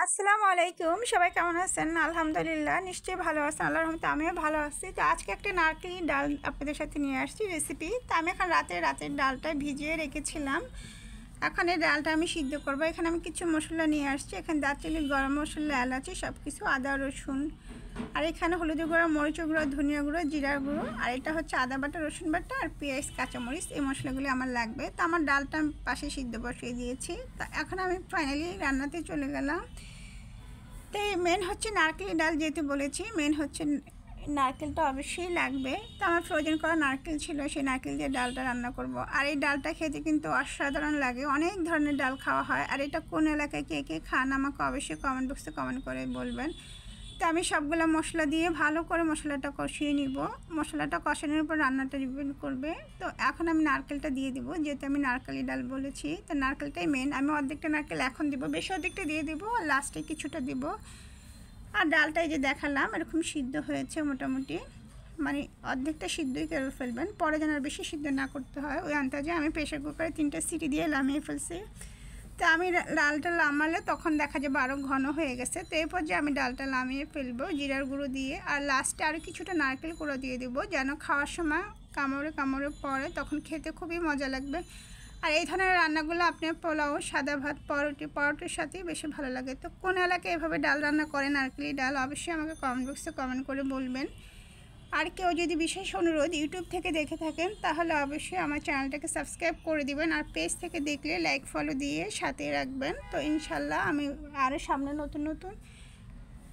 আসসালামু আলাইকুম, সবাই কেমন আছেন? আলহামদুলিল্লাহ, নিশ্চয়ই ভালো আছেন। আল্লাহর রহমতে আমিও ভালো আছি। তো আজকে একটা নারকেলি ডাল আপনাদের সাথে নিয়ে আসছি রেসিপি। তো আমি এখন রাতের ডালটা ভিজিয়ে রেখেছিলাম। এখন এই ডালটা আমি সিদ্ধ করব। এখানে আমি কিছু মশলা নিয়ে আসছি। এখানে দারচিনি, গরম মশলা, এলাচি সব কিছু, আদা রসুন, আর এখানে হলুদের গুঁড়ো, মরিচের গুঁড়ো, ধনিয়া গুঁড়ো, জিরার গুঁড়ো, আর এটা হচ্ছে আদা বাটা, রসুন বাটা, আর পেঁয়াজ, কাঁচামরিচ। এই মশলাগুলি আমার লাগবে। তো আমার ডালটা আমি পাশে সিদ্ধ বসিয়ে দিয়েছি। তো এখন আমি ফাইনালি রান্নাতে চলে গেলাম। তো মেন হচ্ছে নারকেল ডাল, যেহেতু বলেছি মেন হচ্ছে নারকেলটা অবশ্যই লাগবে। তো আমার ফ্রোজেন করা নারকেল ছিল, সেই নারকেল দিয়ে ডালটা রান্না করব। আর এই ডালটা খেতে কিন্তু অসাধারণ লাগে। অনেক ধরনের ডাল খাওয়া হয়। আর এটা কোন এলাকায় কে কে খান আমাকে অবশ্যই কমেন্ট বক্সে কমেন্ট করে বলবেন। তো আমি সবগুলো মশলা দিয়ে ভালো করে মশলাটা কষিয়ে নিব। মশলাটা কষানোর উপর রান্নাটা ডিপেন্ড করবে। তো এখন আমি নারকেলটা দিয়ে দিব, যেহেতু আমি নারকেলি ডাল বলেছি। তো নারকেলটাই মেন। আমি অর্ধেকটা নারকেল এখন দিব, বেশি অর্ধেকটা দিয়ে দিব, আর লাস্টে কিছুটা দিব। আর ডালটাই যে দেখালাম এরকম সিদ্ধ হয়েছে মোটামুটি, মানে অর্ধেকটা সিদ্ধই করে ফেলবেন, পরে যেন আর বেশি সিদ্ধ না করতে হয়। ওই আন্দাজে আমি প্রেশার কুকারে 3টা সিটি দিয়ে নামিয়ে ফেলছি। তো আমি ডালটা নামালে তখন দেখা যাবে আরও ঘন হয়ে গেছে। তো এরপর যে আমি ডালটা নামিয়ে ফেলবো জিরার গুঁড়ো দিয়ে, আর লাস্টে আরও কিছুটা নারকেল গুঁড়ো দিয়ে দেবো, যেন খাওয়ার সময় কামড়ে কামড়ে পড়ে, তখন খেতে খুবই মজা লাগবে। আর এই ধরনের রান্নাগুলো আপনি পোলাও, সাদা ভাত, পরোটির সাথেই বেশি ভালো লাগে। তো কোন এলাকায় এভাবে ডাল রান্না করেন, নারকেলি ডাল, অবশ্যই আমাকে কমেন্ট বক্সে কমেন্ট করে বলবেন। আর কেউ যদি বিশেষ অনুরোধ ইউটিউব থেকে দেখে থাকেন, তাহলে অবশ্যই আমার চ্যানেলটাকে সাবস্ক্রাইব করে দিবেন। আর পেজ থেকে দেখলে লাইক ফলো দিয়ে সাথে রাখবেন। তো ইনশাল্লাহ আমি আরও সামনে নতুন নতুন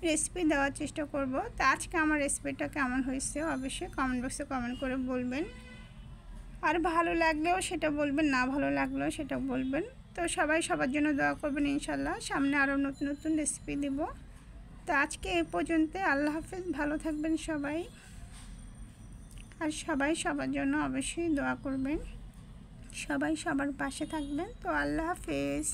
রেসিপি দেওয়ার চেষ্টা করব। তো আজকে আমার রেসিপিটা কেমন হয়েছে অবশ্যই কমেন্ট বক্সে কমেন্ট করে বলবেন। আর ভালো লাগলেও সেটা বলবেন, না ভালো লাগলেও সেটা বলবেন। তো সবাই সবার জন্য দোয়া করবেন। ইনশাল্লাহ সামনে আরও নতুন নতুন রেসিপি দেব। তো আজকে এ পর্যন্ত। আল্লাহ হাফেজ, ভালো থাকবেন সবাই। আর সবাই সবার জন্য অবশ্যই দোয়া করবেন, সবাই সবার পাশে থাকবেন। তো আল্লাহ হাফেজ।